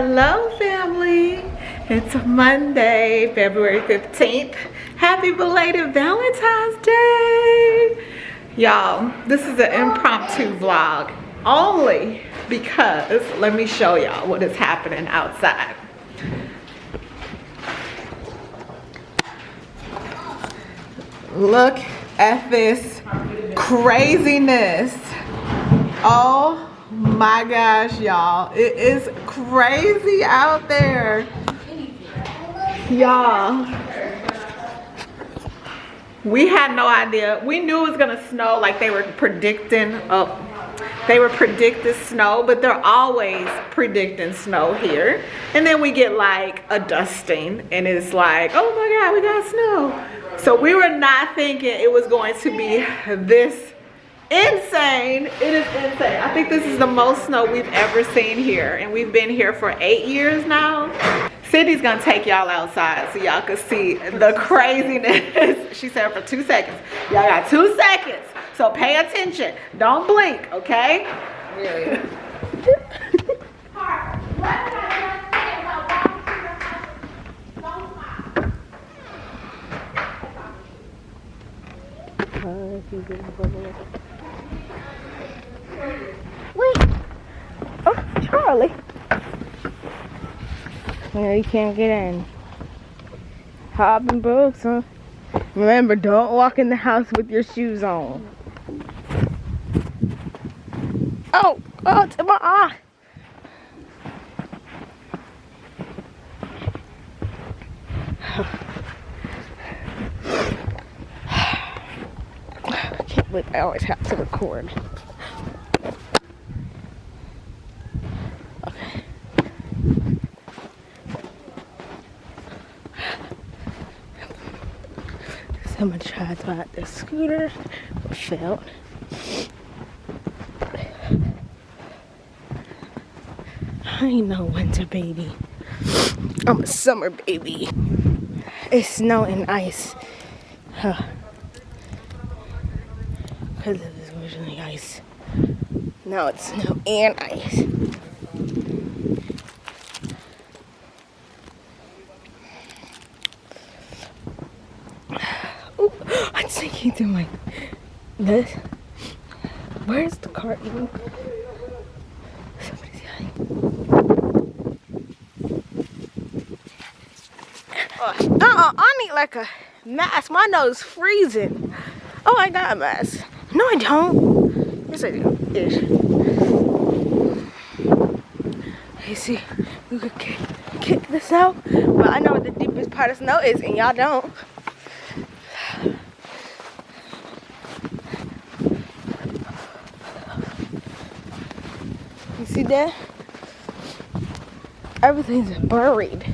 Hello family, it's Monday, February 15th. Happy belated Valentine's Day. Y'all, this is an impromptu vlog only because let me show y'all what is happening outside. Look at this craziness. Oh my gosh, y'all, it is crazy out there, y'all. We had no idea. We knew it was gonna snow, like they were predicting. They were predicting snow, but they're always predicting snow here. And then we get like a dusting and it's like, oh my god, we got snow. So we were not thinking it was going to be this insane. It is insane. I think this is the most snow we've ever seen here, and we've been here for 8 years now. Cindy's gonna take y'all outside so y'all can see the craziness. She said for 2 seconds. Y'all got 2 seconds, so pay attention. Don't blink, okay? Yeah. Wait. Oh, Charlie. No, you can't get in. Hopping boots, huh? Remember, don't walk in the house with your shoes on. Oh, it's in my eye. I can't believe I always have to record. I'm gonna try to ride the scooter, but failed. I ain't no winter baby. I'm a summer baby. It's snow and ice. Because it was originally ice. Now it's snow and ice. I'm sinking through my this. Where's the cart even? Somebody's yelling. I need like a mask. My nose is freezing. Oh, I got a mask. No, I don't. Yes, I do. Ish. You see, we could kick this out. But I know what the deepest part of snow is, and y'all don't. You see that? Everything's buried.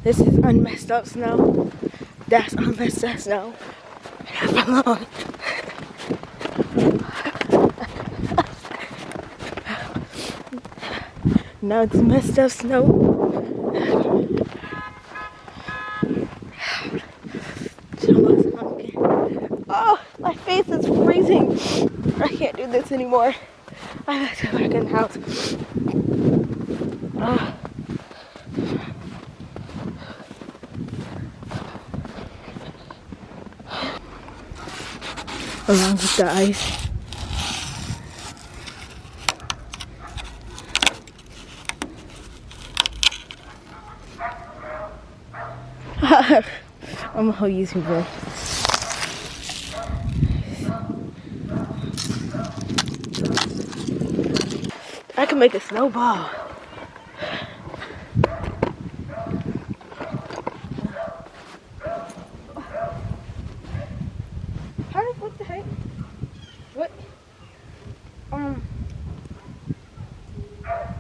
This is unmessed up snow. That's unmessed up snow. And I belong. Now it's messed up snow. Oh, my face is freezing. I can't do this anymore. I have to go back in the house. Along with the ice. I'm a whole YouTuber. I can make a snowball. What the heck? What?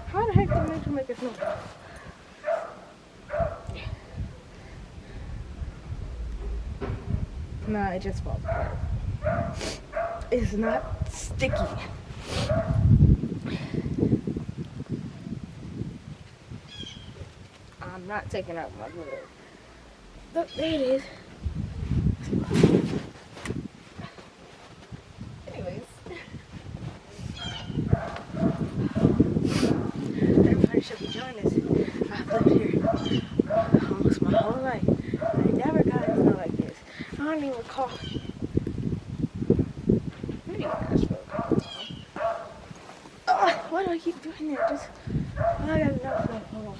How the heck did you make a snowball? Nah, it just falls apart. It's not sticky. I'm not taking out my glue. Look, there it is. Anyways. I got enough stuff. Hold on.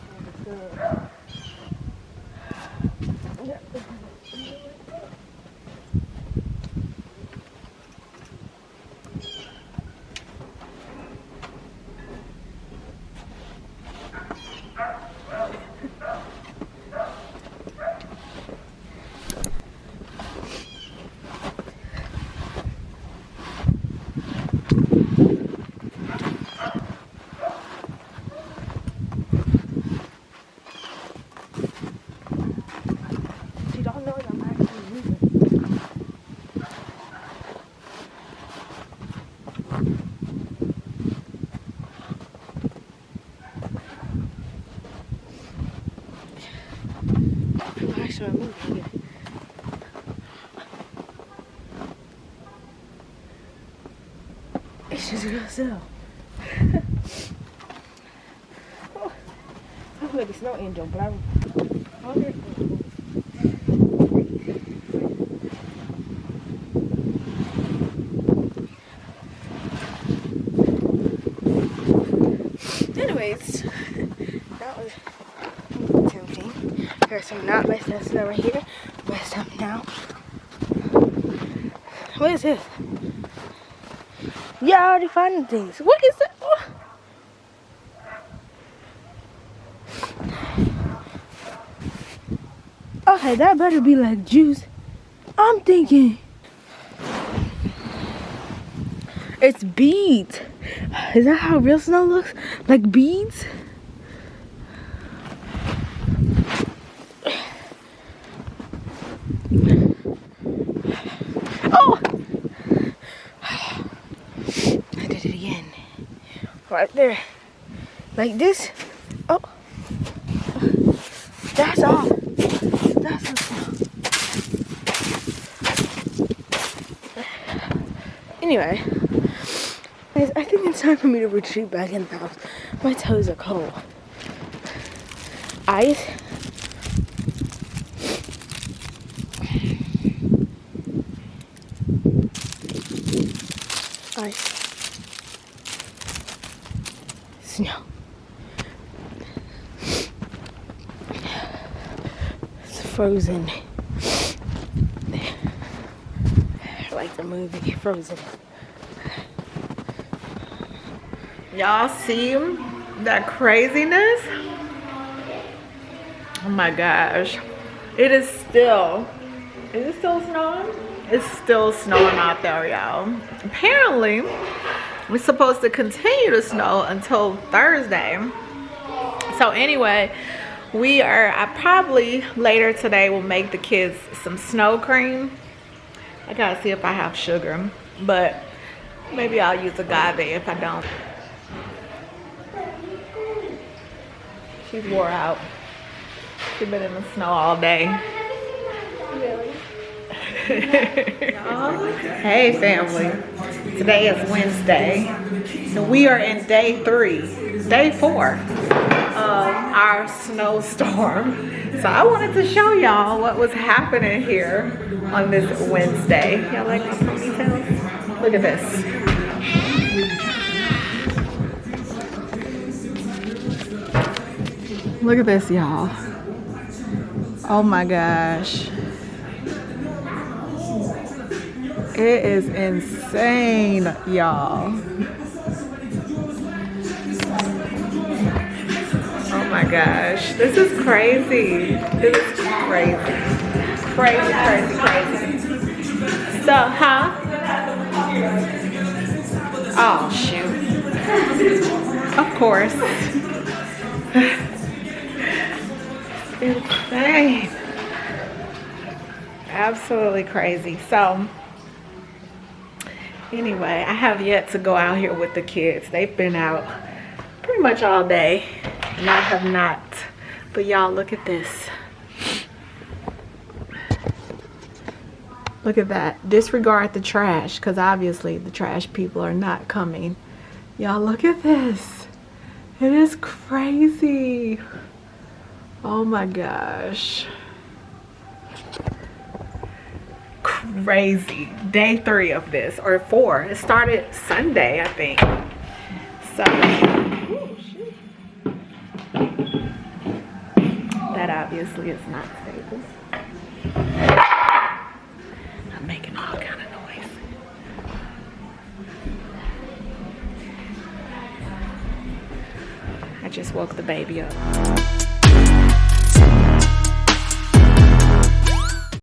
She don't know I'm actually moving. I'm actually moving. It's just gonna sell. Oh, I feel like a snow angel, but I'm okay. Anyways, that was tempting. There's some not messed up snow right here. Messed up now. What is this? Yeah, I already found things. What is that? Oh. Okay, that better be like juice. I'm thinking it's beads. Is that how real snow looks? Like beads? Oh! I did it again. Right there. Like this. Oh. That's all. That's all. Anyway. Guys, I think it's time for me to retreat back in the house. My toes are cold. Ice. Ice. Snow. It's frozen. Like the movie Frozen. Y'all see that craziness? Oh my gosh. It is still snowing? It's still snowing out there, y'all. Apparently, we're supposed to continue to snow until Thursday. So anyway, I probably later today will make the kids some snow cream. I gotta see if I have sugar, but maybe I'll use agave if I don't. She's wore out. She's been in the snow all day. Really? Hey family, today is Wednesday, and we are in day 4 of our snowstorm. So I wanted to show y'all what was happening here on this Wednesday. Y'all like my ponytails? Look at this. Look at this, y'all. Oh my gosh. It is insane, y'all. Oh my gosh. This is crazy. This is crazy. Crazy, crazy, crazy. So, huh? Oh, shoot. Of course. Insane. Absolutely crazy. So anyway, I have yet to go out here with the kids. They've been out pretty much all day and I have not. But y'all, look at this. Look at that. Disregard the trash, because obviously the trash people are not coming. Y'all, look at this. It is crazy. Oh my gosh. Crazy. Day 3 of this, or 4. It started Sunday, I think. So, ooh, shoot. obviously it's not stable. I'm making all kind of noise. I just woke the baby up.